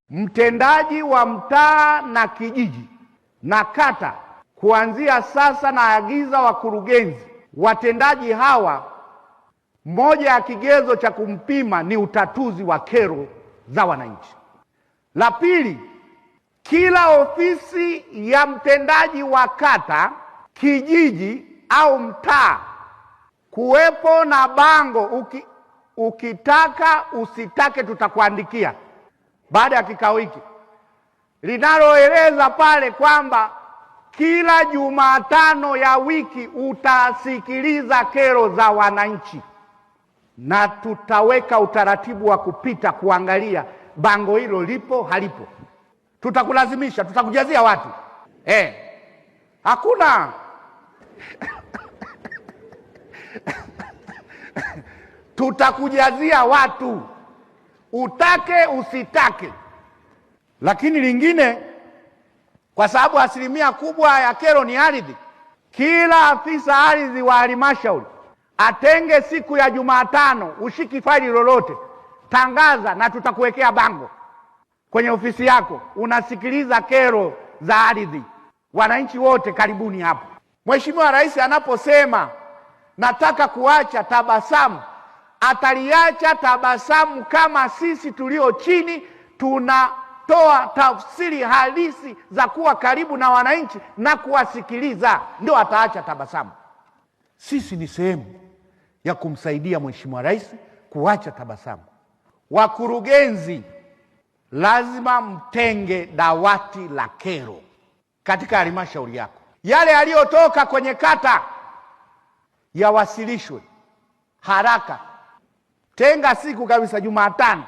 Mtendaji wa mtaa na kijiji na kata, kuanzia sasa naagiza wakurugenzi watendaji hawa, moja ya kigezo cha kumpima ni utatuzi wa kero za wananchi. La pili, kila ofisi ya mtendaji wa kata, kijiji au mtaa kuwepo na bango ukitaka usitake tutakuandikia baada ya kikao hiki, linaloeleza pale kwamba kila Jumatano ya wiki utasikiliza kero za wananchi, na tutaweka utaratibu wa kupita kuangalia bango hilo lipo halipo. Tutakulazimisha, tutakujazia watu hakuna tutakujazia watu, utake usitake. Lakini lingine, kwa sababu asilimia kubwa ya kero ni ardhi, kila afisa ardhi wa halmashauri atenge siku ya Jumatano. Ushiki faili lolote, tangaza na tutakuwekea bango kwenye ofisi yako, unasikiliza kero za ardhi. Wananchi wote karibuni hapo. Mheshimiwa Rais anaposema nataka kuacha tabasamu, ataliacha tabasamu kama sisi tulio chini tunatoa tafsiri halisi za kuwa karibu na wananchi na kuwasikiliza, ndio ataacha tabasamu. Sisi ni sehemu ya kumsaidia Mheshimiwa Rais kuacha tabasamu. Wakurugenzi, lazima mtenge dawati la kero katika halmashauri yako. Yale yaliyotoka kwenye kata yawasilishwe haraka. Tenga siku kabisa, Jumatano.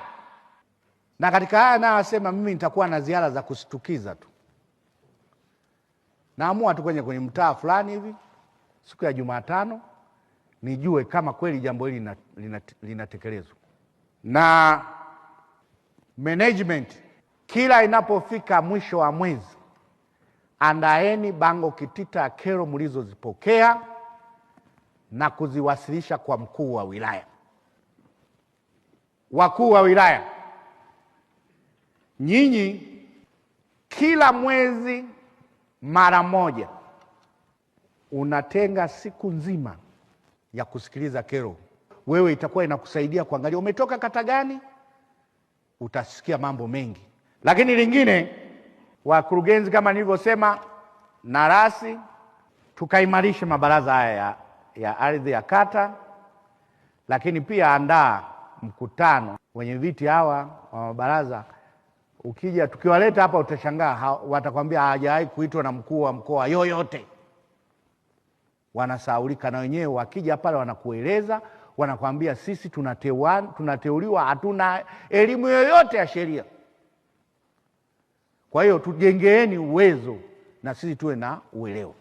Na katika haya nayosema, mimi nitakuwa na ziara za kushtukiza tu. Naamua tu kwenye mtaa fulani hivi siku ya Jumatano, nijue kama kweli jambo hili linatekelezwa. Na management, kila inapofika mwisho wa mwezi, andaeni bango kitita ya kero mlizozipokea na kuziwasilisha kwa mkuu wa wilaya. Wakuu wa wilaya, nyinyi kila mwezi mara moja unatenga siku nzima ya kusikiliza kero. Wewe itakuwa inakusaidia kuangalia umetoka kata gani, utasikia mambo mengi. Lakini lingine, wakurugenzi, kama nilivyosema, na rasi tukaimarisha mabaraza haya ya ardhi ya kata, lakini pia andaa mkutano wenye viti hawa wa mabaraza. Ukija tukiwaleta hapa utashangaa, watakwambia hawajawahi kuitwa na mkuu wa mkoa yoyote. Wanasahaulika na wenyewe, wakija pale wanakueleza, wanakwambia sisi tunateuliwa, hatuna elimu yoyote ya sheria. Kwa hiyo tujengeeni uwezo na sisi tuwe na uelewa.